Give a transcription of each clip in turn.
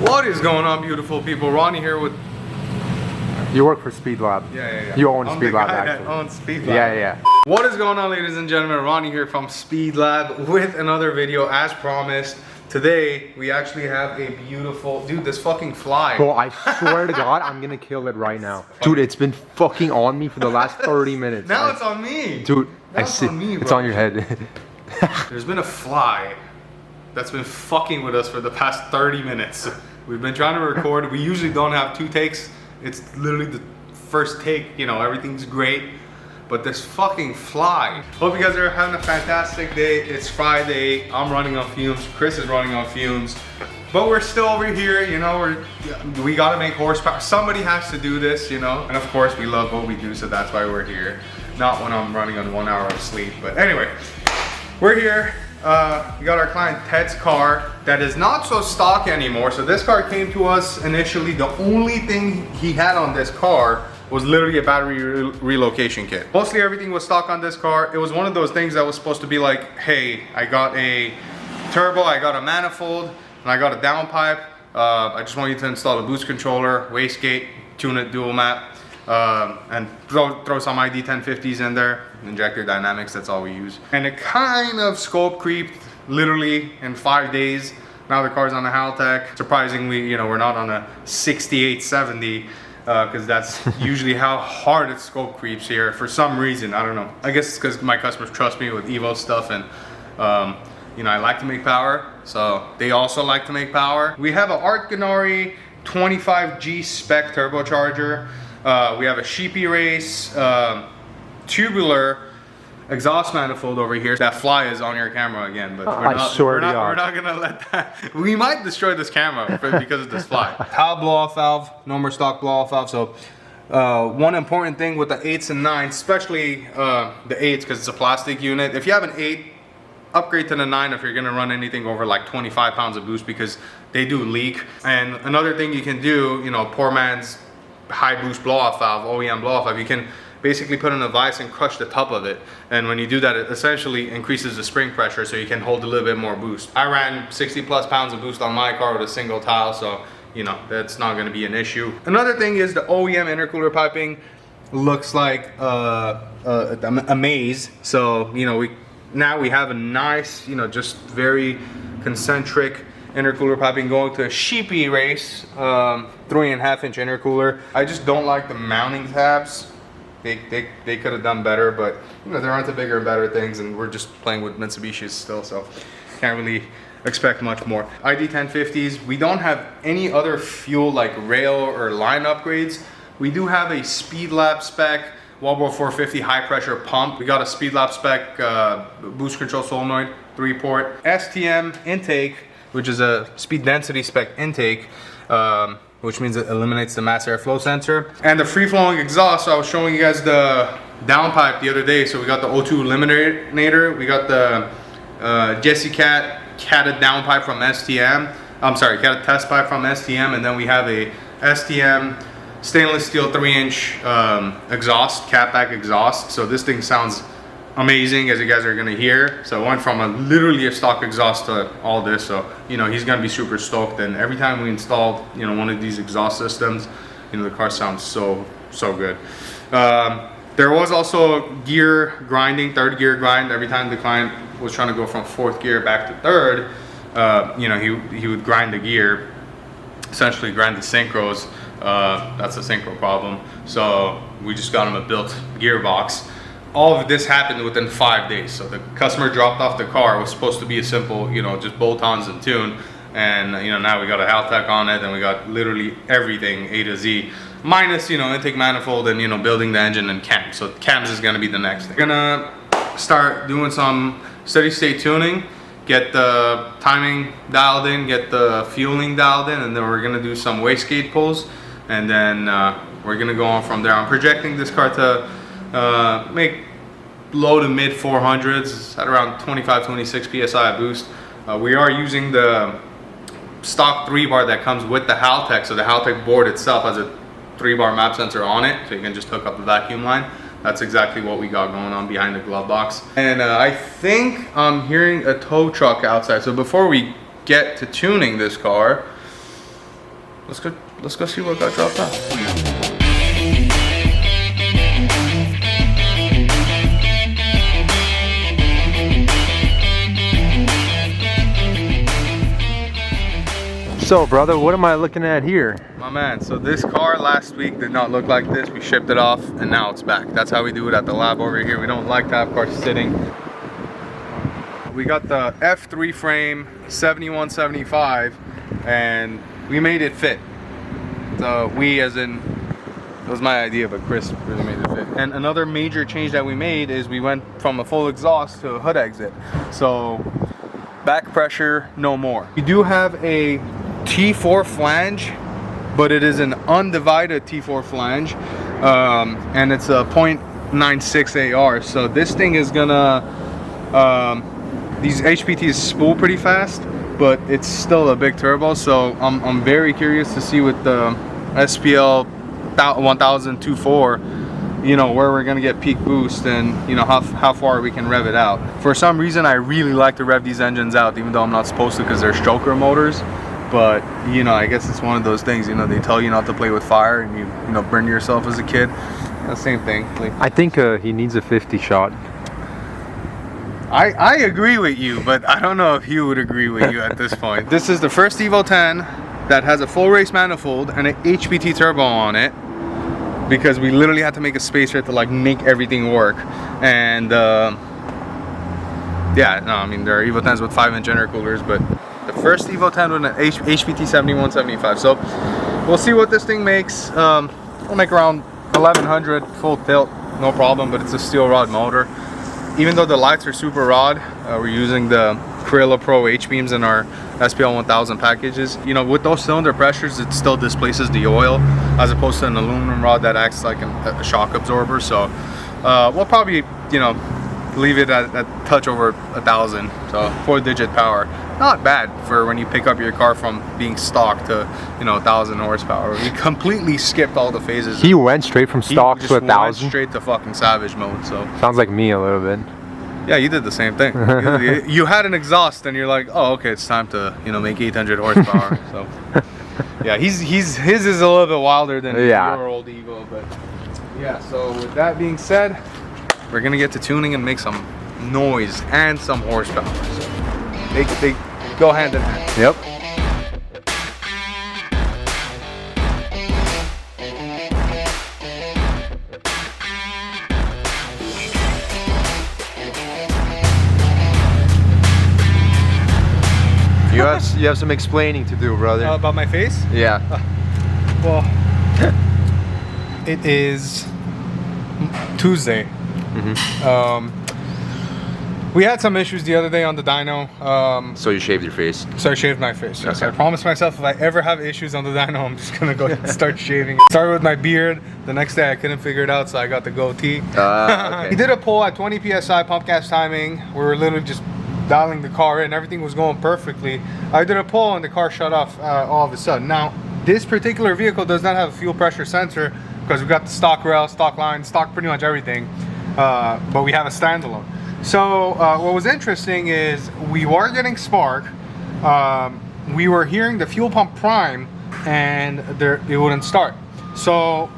What is going on, beautiful people? Ronnie here with... You work for Speedlab. Yeah. You own Speedlab, actually. I own Speedlab. Yeah. What is going on, ladies and gentlemen? Ronnie here from Speedlab with another video as promised. Today, we actually have a beautiful... Dude, this fucking fly. Bro, I swear to God, I'm gonna kill it right now. Dude, it's been fucking on me for the last 30 minutes. Now it's on me. Dude, now I see. on me, it's on your head. There's been a fly that's been fucking with us for the past 30 minutes. We've been trying to record. We usually don't have 2 takes. It's literally the first take, you know, everything's great. But this fucking fly. Hope you guys are having a fantastic day. It's Friday. I'm running on fumes. Chris is running on fumes. But we're still over here, you know, we gotta make horsepower. Somebody has to do this, you know. And of course, we love what we do, so that's why we're here. Not when I'm running on 1 hour of sleep. But anyway, we're here. We got our client Ted's car that is not so stock anymore. So this car came to us initially. The only thing he had on this car was literally a battery relocation kit. Mostly everything was stock on this car. It was one of those things that was supposed to be like, hey, I got a turbo, I got a manifold, and I got a downpipe. I just want you to install a boost controller, wastegate, tune it dual map, and throw some ID 1050s in there, injector dynamics, that's all we use. And it kind of scope creeped literally in 5 days. Now the car's on a Haltech. Surprisingly, you know, we're not on a 6870 because that's usually how hard it scope creeps here for some reason. I don't know. I guess it's because my customers trust me with Evo stuff, and you know, I like to make power, so they also like to make power. We have an Art Ganari 25G spec turbocharger. We have a Sheepy Race tubular exhaust manifold over here. That fly is on your camera again, but we're not gonna let that. We might destroy this camera because of this fly. Towel blow-off valve, no more stock blow-off valve. So one important thing with the 8s and 9s, especially the 8s, because it's a plastic unit. If you have an 8, upgrade to the 9 if you're gonna run anything over like 25 pounds of boost, because they do leak. And another thing you can do, you know, poor man's high boost blow-off valve, OEM blow-off valve, you can basically put in a vise and crush the top of it. And when you do that, it essentially increases the spring pressure so you can hold a little bit more boost. I ran 60 plus pounds of boost on my car with a single tile, so you know, that's not gonna be an issue. Another thing is the OEM intercooler piping looks like a maze. So, you know, now we have a nice, you know, just very concentric intercooler piping going to a Sheepy Race 3.5-inch intercooler. I just don't like the mounting tabs. They could have done better, but you know, there aren't the bigger and better things, and we're just playing with Mitsubishis still, so can't really expect much more. ID 1050s, we don't have any other fuel like rail or line upgrades. We do have a Speedlab spec Wallboro 450 high pressure pump. We got a Speedlab spec boost control solenoid 3-port STM intake, which is a speed density spec intake, which means it eliminates the mass airflow sensor. And the free-flowing exhaust, so I was showing you guys the downpipe the other day. So we got the O2 eliminator, we got the Jesse Cat catted downpipe from STM. I'm sorry, catted test pipe from STM, and then we have a STM stainless steel 3-inch exhaust, catback exhaust. So this thing sounds amazing, as you guys are gonna hear. So it went from literally a stock exhaust to all this. So, you know, he's gonna be super stoked. And every time we installed, you know, one of these exhaust systems, you know, the car sounds so good. There was also gear grinding, 3rd gear grind. Every time the client was trying to go from 4th gear back to 3rd, you know, he would grind the gear, essentially grind the synchros. That's a synchro problem. So we just got him a built gearbox. All of this happened within 5 days. So the customer dropped off the car. It was supposed to be a simple, you know, just bolt-ons and tune. And, you know, now we got a Haltech on it, and we got literally everything A to Z. Minus, you know, intake manifold and, you know, building the engine and cams. So cams is gonna be the next thing. We're gonna start doing some steady state tuning, get the timing dialed in, get the fueling dialed in, and then we're gonna do some wastegate pulls. And then we're gonna go on from there. I'm projecting this car to make low to mid 400s at around 25-26 psi boost. We are using the stock 3-bar that comes with the Haltech. So the Haltech board itself has a 3-bar map sensor on it, so you can just hook up the vacuum line. That's exactly what we got going on behind the glove box. And I think I'm hearing a tow truck outside. So before we get to tuning this car, let's go see what got dropped off. So, brother, what am I looking at here? My man, so this car last week did not look like this. We shipped it off and now it's back. That's how we do it at the lab over here. We don't like to have cars sitting. We got the F3 frame 7175 and we made it fit. So we as in, it was my idea, but Chris really made it fit. And another major change that we made is we went from a full exhaust to a hood exit. So back pressure, no more. We do have a T4 flange, but it is an undivided T4 flange, and it's a 0.96 AR. So this thing is gonna, these HPTs spool pretty fast, but it's still a big turbo. So I'm very curious to see with the SPL 1024, you know, where we're gonna get peak boost and you know how far we can rev it out. For some reason I really like to rev these engines out, even though I'm not supposed to because they're stroker motors. But you know, I guess it's one of those things, you know, they tell you not to play with fire and you know, burn yourself as a kid. You know, same thing. Like, I think he needs a 50 shot. I agree with you, but I don't know if he would agree with you at this point. This is the first Evo 10 that has a full race manifold and an HPT turbo on it, because we literally had to make a spacer to like make everything work. And yeah, no, I mean, there are Evo 10s with 5-inch intercoolers, but the first Evo 10 with an HPT 7175. So we'll see what this thing makes. We'll make around 1100 full tilt, no problem, but it's a steel rod motor. Even though the lights are super rod, we're using the Corilla Pro H-beams in our SPL 1000 packages. You know, with those cylinder pressures, it still displaces the oil, as opposed to an aluminum rod that acts like a shock absorber. So we'll probably, you know, leave it at touch over 1,000. So 4-digit power. Not bad for when you pick up your car from being stock to, you know, 1,000 horsepower. We completely skipped all the phases. He went straight from stock to 1,000. Went straight to fucking savage mode. So sounds like me a little bit. yeah, you did the same thing. You had an exhaust and you're like, oh, okay, it's time to, you know, make 800 horsepower. So yeah, his is a little bit wilder than your old Evo, but yeah. So with that being said, we're gonna get to tuning and make some noise and some horsepower. So they go hand in hand. Yep. You have some explaining to do, brother. About my face? Yeah. Well, it is Tuesday. Mm-hmm. We had some issues the other day on the dyno. So you shaved your face? So I shaved my face. Yes. Okay. I promised myself if I ever have issues on the dyno, I'm just gonna go and start shaving. Started with my beard. The next day I couldn't figure it out, so I got the goatee. Okay. He did a pull at 20 psi pump gas timing. We were literally just dialing the car in. Everything was going perfectly. I did a pull and the car shut off all of a sudden. Now, this particular vehicle does not have a fuel pressure sensor because we got the stock rail, stock line, stock pretty much everything. But we have a standalone. So what was interesting is we were getting spark. We were hearing the fuel pump prime and it wouldn't start. So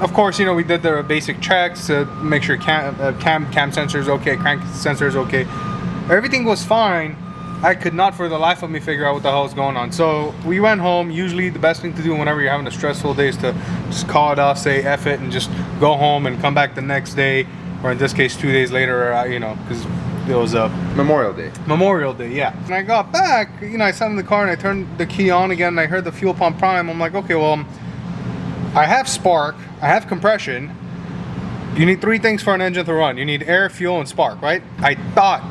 of course, you know, we did the basic checks to make sure cam sensor is okay, crank sensor is okay. Everything was fine. I could not for the life of me figure out what the hell is going on. So we went home. Usually the best thing to do whenever you're having a stressful day is to just call it off, say F it, and just go home and come back the next day, or in this case 2 days later, you know, because it was a Memorial Day. Memorial Day, yeah. When I got back, you know, I sat in the car and I turned the key on again and I heard the fuel pump prime. I'm like, okay, well, I have spark, I have compression. You need 3 things for an engine to run. You need air, fuel, and spark, right? I thought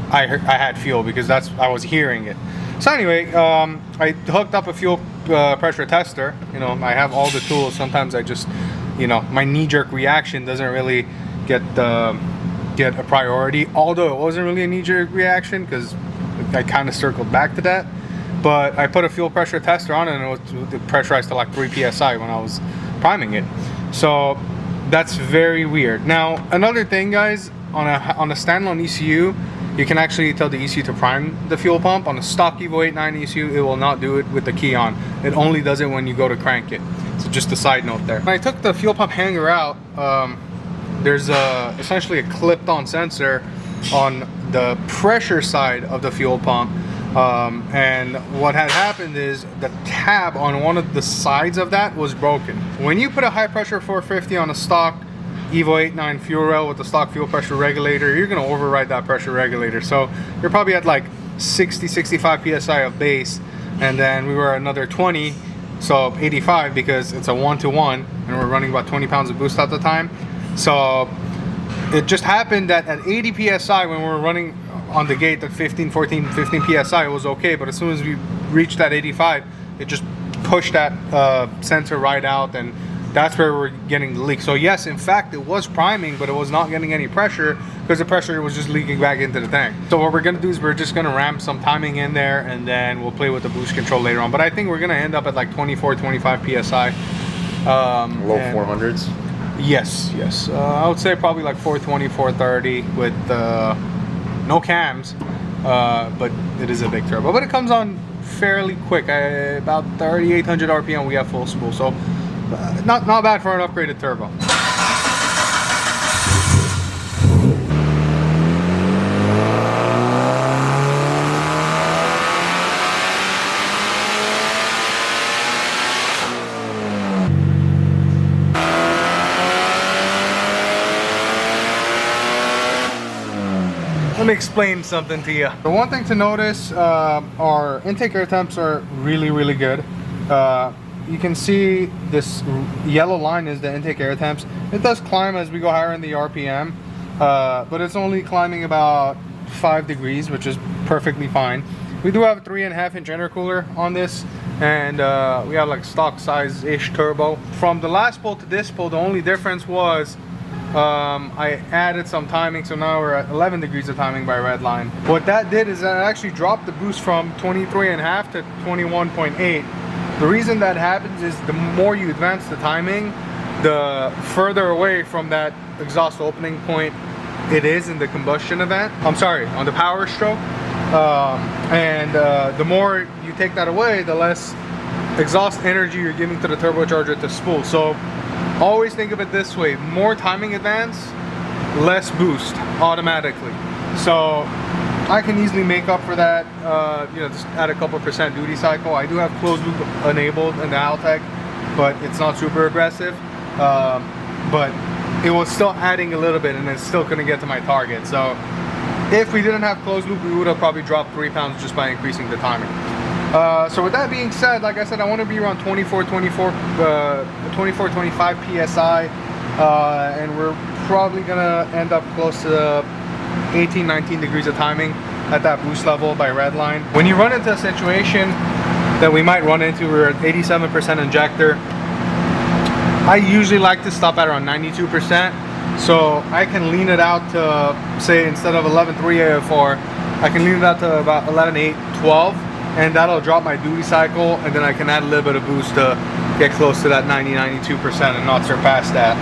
I had fuel because I was hearing it. So anyway, I hooked up a fuel pressure tester. You know, I have all the tools. Sometimes I just, you know, my knee-jerk reaction doesn't really get a priority. Although it wasn't really a knee-jerk reaction because I kind of circled back to that. But I put a fuel pressure tester on it and it was pressurized to like 3 psi when I was priming it. So that's very weird. Now another thing, guys, on a standalone ECU, you can actually tell the ECU to prime the fuel pump. On a stock Evo 8.9 ECU, it will not do it with the key on. It only does it when you go to crank it. So just a side note there. When I took the fuel pump hanger out, there's essentially a clipped-on sensor on the pressure side of the fuel pump. And what had happened is the tab on one of the sides of that was broken. When you put a high pressure 450 on a stock Evo 8.9 fuel rail with the stock fuel pressure regulator, you're going to override that pressure regulator. So you're probably at like 60-65 psi of base, and then we were at another 20, so 85, because it's a 1-to-1 and we're running about 20 pounds of boost at the time. So it just happened that at 80 psi, when we were running on the gate at 15 psi, it was okay, but as soon as we reached that 85, it just pushed that sensor right out, and that's where we're getting the leak. So yes, in fact, it was priming, but it was not getting any pressure because the pressure was just leaking back into the tank. So what we're gonna do is we're just gonna ram some timing in there, and then we'll play with the boost control later on. But I think we're gonna end up at like 24-25 psi. Low 400s. Yes. I would say probably like 420, 430 with no cams, but it is a big turbo. But it comes on fairly quick. About 3,800 RPM, we have full spool. So not bad for an upgraded turbo. Let me explain something to you. The one thing to notice, our intake air temps are really good. You can see this yellow line is the intake air temps. It does climb as we go higher in the RPM, but it's only climbing about 5 degrees, which is perfectly fine. We do have a 3.5-inch intercooler on this, and we have like stock size-ish turbo. From the last pull to this pull, the only difference was I added some timing, so now we're at 11 degrees of timing by red line. What that did is that it actually dropped the boost from 23.5 to 21.8. The reason that happens is the more you advance the timing, the further away from that exhaust opening point it is in the combustion event. I'm sorry, on the power stroke. The more you take that away, the less exhaust energy you're giving to the turbocharger to spool. So always think of it this way: more timing advance, less boost automatically. So I can easily make up for that, you know, just add a couple % duty cycle. I do have closed loop enabled in the Altec, but it's not super aggressive. But it was still adding a little bit, and it's still gonna get to my target. So if we didn't have closed loop, we would have probably dropped 3 pounds just by increasing the timing. So with that being said, like I said, I want to be around 24-25 psi, and we're probably gonna end up close to 18-19 degrees of timing at that boost level by red line. When you run into a situation that we might run into, we're at 87% injector. I usually like to stop at around 92%, so I can lean it out to, say, instead of 11.3 AFR, I can lean it out to about 11.8, 12, and that'll drop my duty cycle, and then I can add a little bit of boost to get close to that 90-92% and not surpass that.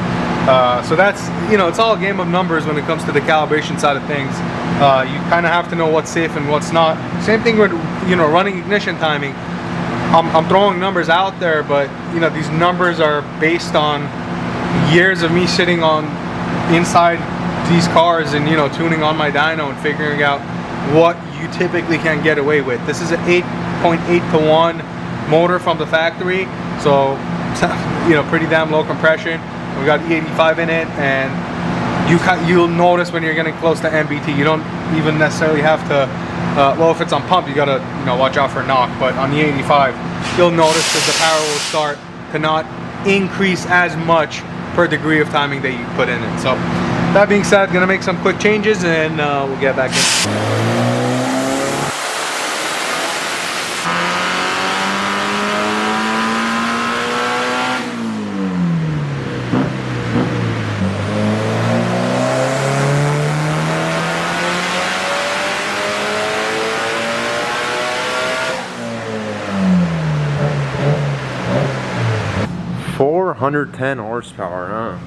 So that's, you know, it's all a game of numbers when it comes to the calibration side of things. You kind of have to know what's safe and what's not. Same thing with, you know, running ignition timing. I'm throwing numbers out there, but you know, these numbers are based on years of me sitting on inside these cars and, you know, tuning on my dyno and figuring out what you typically can get away with. This is an 8.8 to 1 motor from the factory, so you know, pretty damn low compression. We got E85 in it, and you'll notice when you're getting close to MBT, you don't even necessarily have to, well, if it's on pump, you gotta, you know, watch out for knock, but on the E85, you'll notice that the power will start to not increase as much per degree of timing that you put in it. So that being said, gonna make some quick changes, and we'll get back in. 410 horsepower, huh?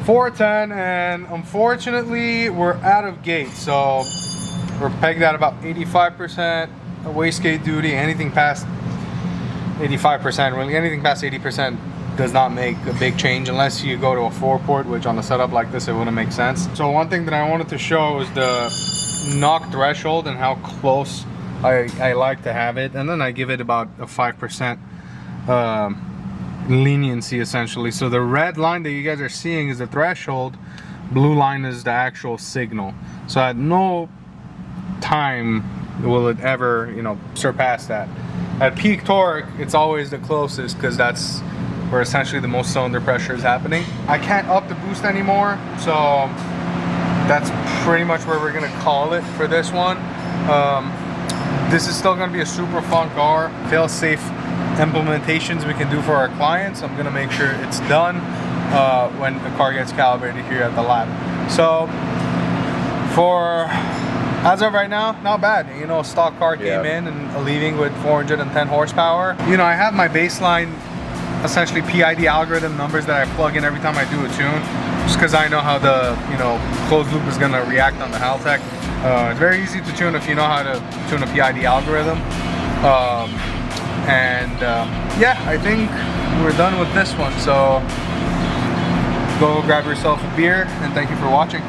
410, and unfortunately we're out of gate, so We're pegged at about 85% wastegate duty. Anything past 85%, really anything past 80% does not make a big change unless you go to a 4-port, which on a setup like this it wouldn't make sense. So one thing that I wanted to show is the knock threshold and how close I like to have it, and then I give it about a 5% leniency essentially. So the red line that you guys are seeing is the threshold, blue line is the actual signal. So at no time will it ever, you know, surpass that. At peak torque, it's always the closest because that's where essentially the most cylinder pressure is happening. I can't up the boost anymore, so that's pretty much where we're gonna call it for this one. This is still gonna be a super fun car. Fail-safe implementations we can do for our clients. I'm gonna make sure it's done when the car gets calibrated here at the lab. So for as of right now, not bad. You know, stock car came in and leaving with 410 horsepower. You know, I have my baseline essentially PID algorithm numbers that I plug in every time I do a tune, just because I know how the, you know, closed loop is gonna react on the Haltech. It's very easy to tune if you know how to tune a PID algorithm. Yeah, I think we're done with this one. So go grab yourself a beer and thank you for watching.